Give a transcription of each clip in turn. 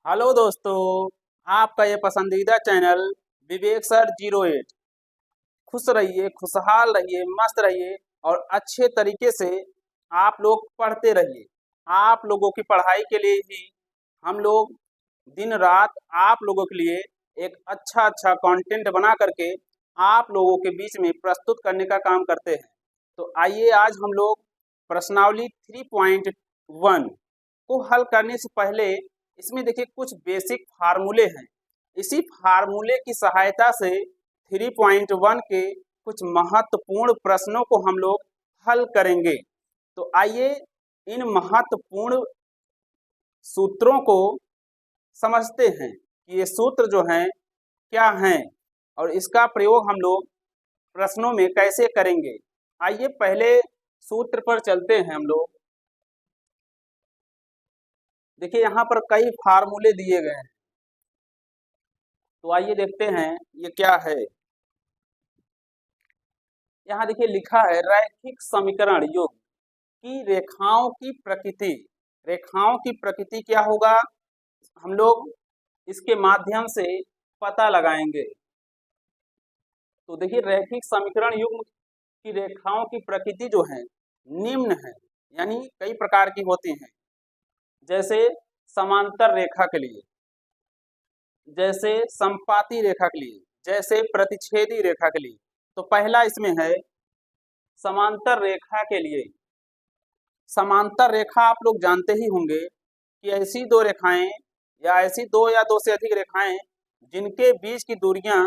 Hello दोस्तों, आपका ये पसंदीदा चैनल विवेक सर 08। खुश रहिए, खुशहाल रहिए, मस्त रहिए और अच्छे तरीके से आप लोग पढ़ते रहिए। आप लोगों की पढ़ाई के लिए ही हम लोग दिन रात आप लोगों के लिए एक अच्छा अच्छा कंटेंट बना करके आप लोगों के बीच में प्रस्तुत करने का काम करते हैं। तो आइए आज हम लोग प्रश्नावली 3.1 को हल करने से पहले इसमें देखिए कुछ बेसिक फार्मूले हैं। इसी फार्मूले की सहायता से 3.1 के कुछ महत्वपूर्ण प्रश्नों को हम लोग हल करेंगे। तो आइए इन महत्वपूर्ण सूत्रों को समझते हैं कि ये सूत्र जो हैं क्या हैं और इसका प्रयोग हम लोग प्रश्नों में कैसे करेंगे। आइए पहले सूत्र पर चलते हैं हम लोग। देखिए यहाँ पर कई फार्मूले दिए गए हैं, तो आइए देखते हैं ये क्या है। यहाँ देखिए लिखा है रैखिक समीकरण युग्म की रेखाओं की प्रकृति। रेखाओं की प्रकृति क्या होगा, हम लोग इसके माध्यम से पता लगाएंगे। तो देखिए रैखिक समीकरण युग्म की रेखाओं की प्रकृति जो है निम्न है, यानी कई प्रकार की होती हैं। जैसे समांतर रेखा के लिए, जैसे संपाती रेखा के लिए, जैसे प्रतिच्छेदी रेखा के लिए। तो पहला इसमें है समांतर रेखा के लिए। समांतर रेखा आप लोग जानते ही होंगे कि ऐसी दो रेखाएं या ऐसी दो या दो से अधिक रेखाएं जिनके बीच की दूरियां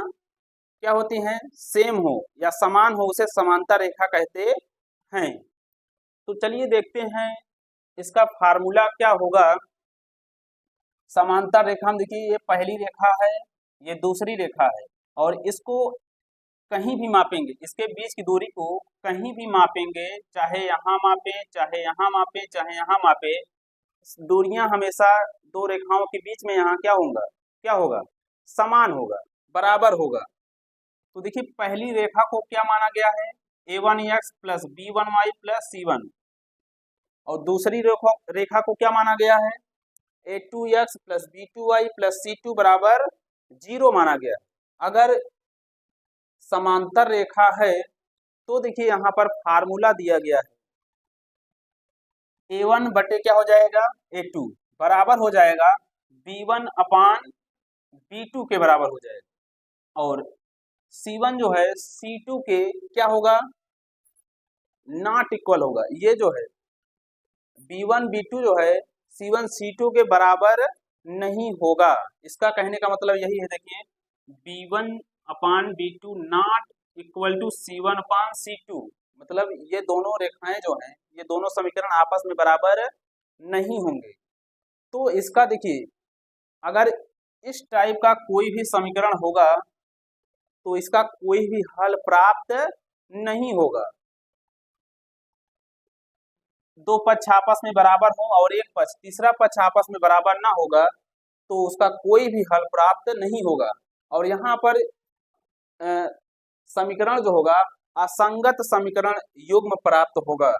क्या होती हैं, सेम हो या समान हो, उसे समांतर रेखा कहते हैं। तो चलिए देखते हैं इसका फार्मूला क्या होगा। समांतर रेखा में देखिए ये पहली रेखा है, ये दूसरी रेखा है और इसको कहीं भी मापेंगे, इसके बीच की दूरी को कहीं भी मापेंगे, चाहे यहाँ मापें, चाहे यहाँ मापें, चाहे यहाँ मापें, दूरियां हमेशा दो रेखाओं के बीच में यहाँ क्या होगा, समान होगा, बराबर होगा। तो देखिए पहली रेखा को क्या माना गया है, a1x plus b1y plus c1, और दूसरी रेखा को क्या माना गया है, a2x plus b2y plus c2 बराबर 0 माना गया। अगर समांतर रेखा है तो देखिए यहाँ पर फार्मूला दिया गया है, a1 बटे क्या हो जाएगा, a2 बराबर हो जाएगा b1 अपान b2 के बराबर हो जाएगा, और c1 जो है c2 के क्या होगा, नॉट इक्वल होगा। ये जो है b1 b2 जो है c1 c2 के बराबर नहीं होगा। इसका कहने का मतलब यही है, देखिए b1 upon b2 not equal to c1 upon c2, मतलब ये दोनों रेखाएं जो हैं, ये दोनों समीकरण आपस में बराबर नहीं होंगे। तो इसका देखिए अगर इस टाइप का कोई भी समीकरण होगा तो इसका कोई भी हल प्राप्त नहीं होगा। दो पक्ष आपस में बराबर हो और एक पक्ष तीसरा पक्ष आपस में बराबर ना होगा तो उसका कोई भी हल प्राप्त नहीं होगा। और यहाँ पर समीकरण जो होगा असंगत समीकरण युग्म प्राप्त होगा,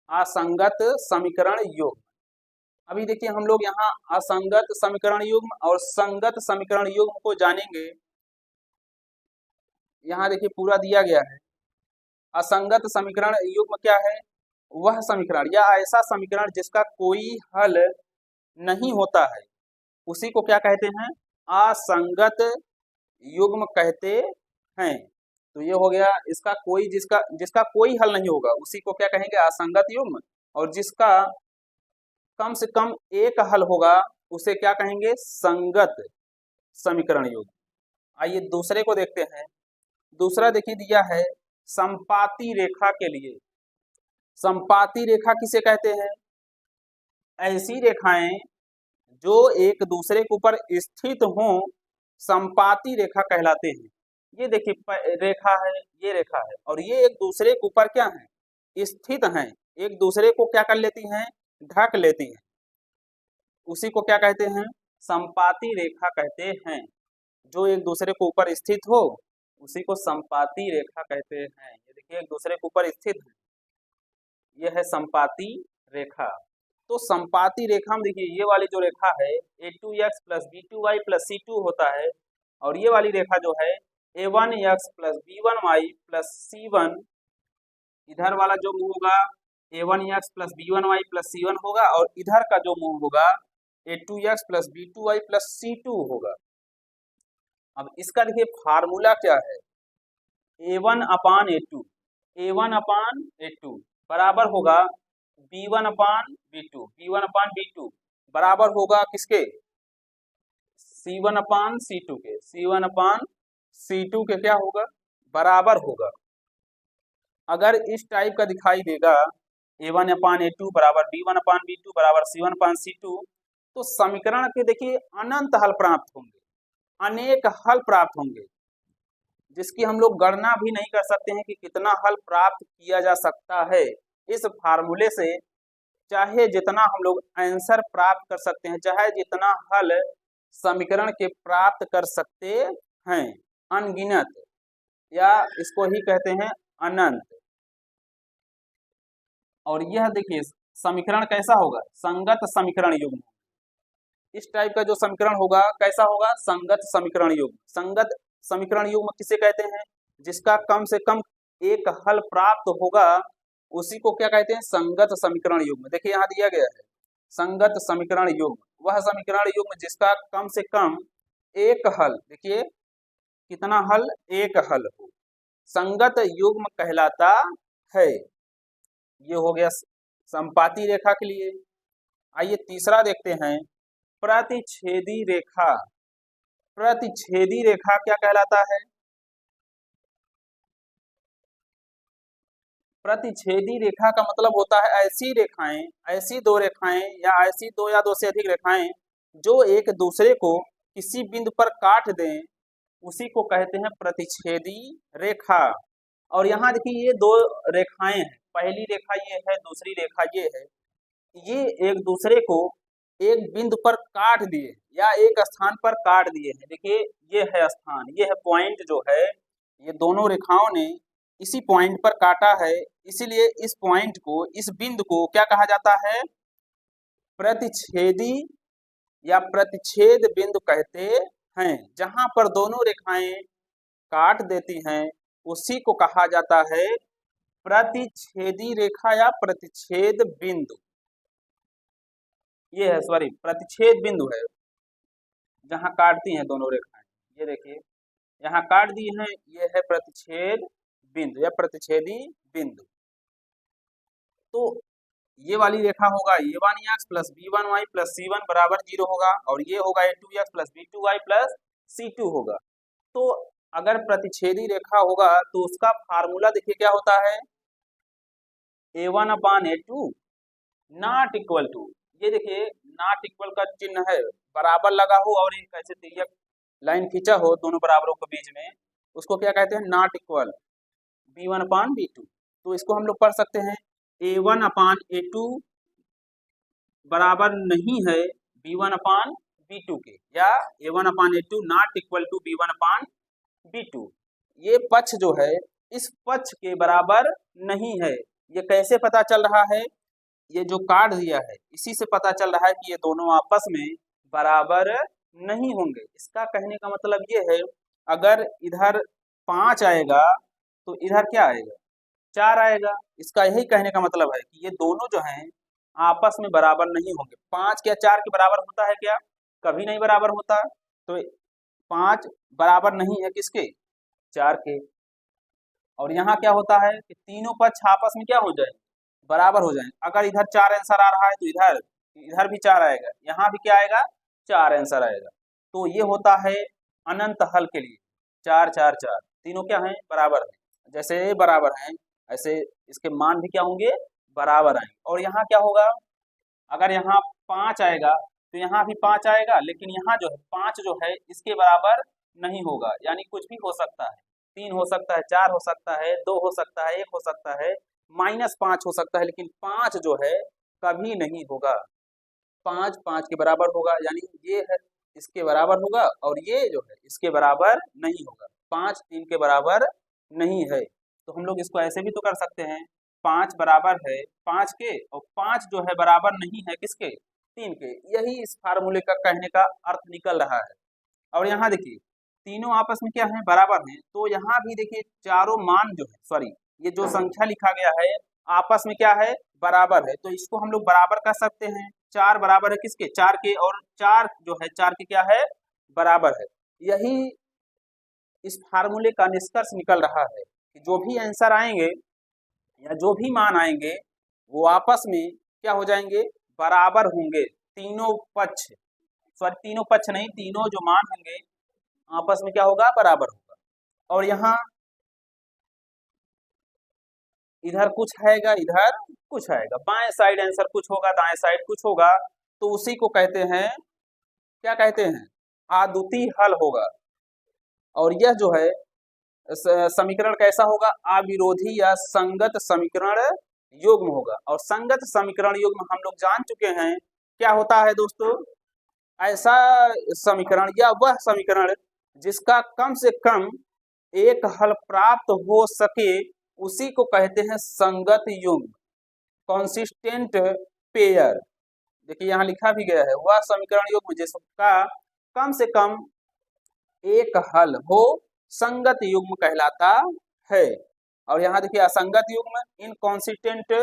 असंगत समीकरण युग्म। अभी देखिए हम लोग यहाँ असंगत समीकरण युग्म और संगत समीकरण युग्म को जानेंगे। यहाँ देखिए पूरा दिया गया है। असंगत समीकरण युग्म क्या है, वह समीकरण या ऐसा समीकरण जिसका कोई हल नहीं होता है, उसी को क्या कहते हैं, असंगत युग्म कहते हैं। तो ये हो गया इसका कोई, जिसका कोई हल नहीं होगा उसी को क्या कहेंगे, असंगत युग्म। और जिसका कम से कम एक हल होगा उसे क्या कहेंगे, संगत समीकरण युग्म। आइए दूसरे को देखते हैं। दूसरा देखिए दिया है संपाती रेखा के लिए। संपाती रेखा किसे कहते हैं, ऐसी रेखाएं जो एक दूसरे के ऊपर स्थित हों संपाती रेखा कहलाते हैं। ये देखिए रेखा है, ये रेखा है और ये एक दूसरे के ऊपर क्या है, स्थित हैं, एक दूसरे को क्या कर लेती हैं, ढक लेती हैं, उसी को क्या कहते हैं, संपाती रेखा कहते हैं। जो एक दूसरे के ऊपर स्थित हो उसी को संपाती रेखा कहते हैं। ये देखिए एक दूसरे के ऊपर स्थित है, यह है संपाती रेखा। तो संपाती रेखा में देखिए ये वाली जो रेखा है a2x plus b2y plus c2 होता है, और ये वाली रेखा जो है a1x plus b1y plus c1, इधर वाला जो मुंह होगा a1x plus b1y plus c1 होगा, और इधर का जो मुंह होगा a2x plus b2y plus c2 होगा। अब इसका देखिए फार्मूला क्या है, a1 upon a2, a1 upon a2 बराबर होगा b1 upon b2, b1 upon b2 बराबर होगा किसके, c1 अपान c2 के, c1 अपान c2 के क्या होगा, बराबर होगा। अगर इस टाइप का दिखाई देगा a1 अपान a2 बराबर b1 अपान b2 बराबर c1 अपान c2, तो समीकरण के देखिए अनंत हल प्राप्त होंगे, अनेक हल प्राप्त होंगे, जिसकी हम लोग गणना भी नहीं कर सकते हैं कि कितना हल प्राप्त किया जा सकता है। इस फार्मूले से चाहे जितना हम लोग आंसर प्राप्त कर सकते हैं, चाहे जितना हल समीकरण के प्राप्त कर सकते हैं, अनगिनत, या इसको ही कहते हैं अनंत। और यह देखिए समीकरण कैसा होगा, संगत समीकरण युग्म। इस टाइप का जो समीकरण होगा कैसा होगा, संगत समीकरण युग्म। संगत समीकरण युग्म किसे कहते हैं, जिसका कम से कम एक हल प्राप्त होगा, उसी को क्या कहते हैं, संगत समीकरण युग्म। देखिए यहाँ दिया गया है संगत समीकरण युग्म, वह समीकरण युग्म जिसका कम से कम एक हल, देखिए कितना हल, एक हल हो, संगत युग्म कहलाता है। ये हो गया संपाती रेखा के लिए। आइए तीसरा देखते हैं, प्रतिच्छेदी रेखा। प्रतिच्छेदी रेखा क्या कहलाता है, प्रतिच्छेदी रेखा का मतलब होता है ऐसी रेखाएं, ऐसी दो रेखाएं या ऐसी दो या दो से अधिक रेखाएं जो एक दूसरे को किसी बिंदु पर काट दें, उसी को कहते हैं प्रतिच्छेदी रेखा। और यहाँ देखिए ये दो रेखाएं हैं, पहली रेखा ये है, दूसरी रेखा ये है, ये एक दूसरे को एक बिंदु पर काट दिए या एक स्थान पर काट दिए हैं। देखिए ये है स्थान, ये है पॉइंट जो है, ये दोनों रेखाओं ने इसी पॉइंट पर काटा है, इसीलिए इस पॉइंट को, इस बिंदु को क्या कहा जाता है, प्रतिच्छेदी या प्रतिच्छेद बिंदु कहते हैं। जहां पर दोनों रेखाएं काट देती हैं उसी को कहा जाता है प्रतिच्छेदी रेखा या प्रतिच्छेद बिंदु। ये है सॉरी प्रतिच्छेद बिंदु है, जहां काटती हैं दोनों रेखाएं। ये देखिए यहाँ काट दी हैं, ये है प्रतिच्छेद बिंदु या प्रतिच्छेदी बिंदु। तो ये वाली रेखा होगा a1x plus b1y plus c1 बराबर 0 होगा, और ये होगा a2x plus b2y plus c2 होगा। तो अगर प्रतिच्छेदी रेखा होगा तो उसका फार्मूला देखिए क्या होता है, a1 upon a2 not equal to, ये देखिए नॉट इक्वल का चिन्ह है, बराबर लगा हो और एक ऐसे तिर्यक लाइन खींचा हो दोनों बराबरों के बीच में, उसको क्या कहते हैं, not equal, b1 upon b2। तो इसको हम लोग पढ़ सकते हैं a1 अपान a2 बराबर नहीं है b1 अपान b2 के, या a1 upon a2 not equal to b1 upon b2। ये पक्ष जो है इस पक्ष के बराबर नहीं है। ये कैसे पता चल रहा है, ये जो काट दिया है इसी से पता चल रहा है कि ये दोनों आपस में बराबर नहीं होंगे। इसका कहने का मतलब ये है, अगर इधर 5 आएगा तो इधर क्या आएगा, 4 आएगा। इसका यही कहने का मतलब है कि ये दोनों जो हैं आपस में बराबर नहीं होंगे। 5 क्या 4 के बराबर होता है क्या, कभी नहीं बराबर होता। तो 5 बराबर नहीं है किसके, 4 के। और यहाँ क्या होता है कि तीनों पक्ष आपस में क्या हो जाए, बराबर हो जाए। अगर इधर 4 आंसर आ रहा है तो इधर इधर भी 4 आएगा, यहाँ भी क्या आएगा, 4 आंसर आएगा। तो ये होता है अनंत हल के लिए 4 4 4, तीनों क्या हैं, बराबर हैं। जैसे बराबर हैं ऐसे इसके मान भी क्या होंगे, बराबर आएंगे। और यहाँ क्या होगा, अगर यहाँ 5 आएगा तो यहाँ भी 5 आएगा, लेकिन यहाँ जो है 5 जो है इसके बराबर नहीं होगा, यानी कुछ भी हो सकता है, 3 हो सकता है, 4 हो सकता है, 2 हो सकता है, 1 हो सकता है, -5 हो सकता है, लेकिन 5 जो है कभी नहीं होगा। 5 5 के बराबर होगा, यानी ये है इसके बराबर होगा, और ये जो है इसके बराबर नहीं होगा। 5 3 के बराबर नहीं है। तो हम लोग इसको ऐसे भी तो कर सकते हैं 5 बराबर है 5 के, और 5 जो है बराबर नहीं है किसके, 3 के। यही इस फार्मूले का कहने का अर्थ निकल रहा है। और यहाँ देखिए तीनों आपस में क्या है, बराबर हैं, तो यहाँ भी देखिए चारों मान जो है, सॉरी ये जो संख्या लिखा गया है आपस में क्या है, बराबर है, तो इसको हम लोग बराबर कर सकते हैं। 4 बराबर है किसके, 4 के, और 4 जो है 4 के क्या है, बराबर है। यही इस फार्मूले का निष्कर्ष निकल रहा है कि जो भी आंसर आएंगे या जो भी मान आएंगे वो आपस में क्या हो जाएंगे, बराबर होंगे। तीनों पक्ष, सॉरी तीनों पक्ष नहीं, तीनों जो मान होंगे आपस में क्या होगा, बराबर होगा। और यहाँ इधर कुछ आएगा, इधर कुछ आएगा, बाएं साइड आंसर कुछ होगा, दाएं साइड कुछ होगा, तो उसी को कहते हैं, क्या कहते हैं, आद्वितीय हल होगा। और यह जो है समीकरण कैसा होगा, अविरोधी या संगत समीकरण युग्म होगा। और संगत समीकरण युग्म हम लोग जान चुके हैं क्या होता है दोस्तों, ऐसा समीकरण या वह समीकरण जिसका कम से कम एक हल प्राप्त हो सके, उसी को कहते हैं संगत युग्म, कॉन्सिस्टेंट पेयर। देखिए यहाँ लिखा भी गया है, वह समीकरण युग्म जिसका कम से कम एक हल हो, संगत युग्म कहलाता है। और यहाँ देखिए असंगत युग्म, इनकॉन्सिस्टेंट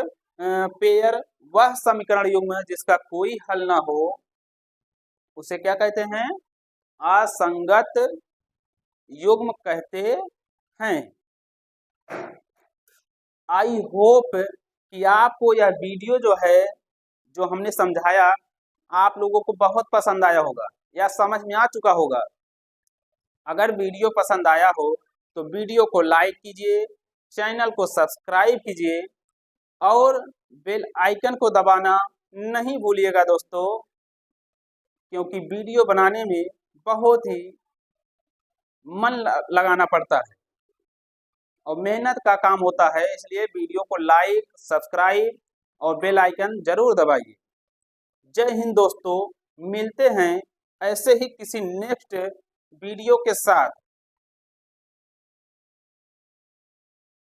पेयर, वह समीकरण युग्म जिसका कोई हल ना हो, उसे क्या कहते हैं, असंगत युग्म कहते हैं। आई होप कि आपको यह वीडियो जो है, जो हमने समझाया, आप लोगों को बहुत पसंद आया होगा या समझ में आ चुका होगा। अगर वीडियो पसंद आया हो तो वीडियो को लाइक कीजिए, चैनल को सब्सक्राइब कीजिए और बेल आइकन को दबाना नहीं भूलिएगा दोस्तों, क्योंकि वीडियो बनाने में बहुत ही मन लगाना पड़ता है और मेहनत का काम होता है, इसलिए वीडियो को लाइक, सब्सक्राइब और बेल आइकन जरूर दबाइए। जय हिंद दोस्तों, मिलते हैं ऐसे ही किसी नेक्स्ट वीडियो के साथ।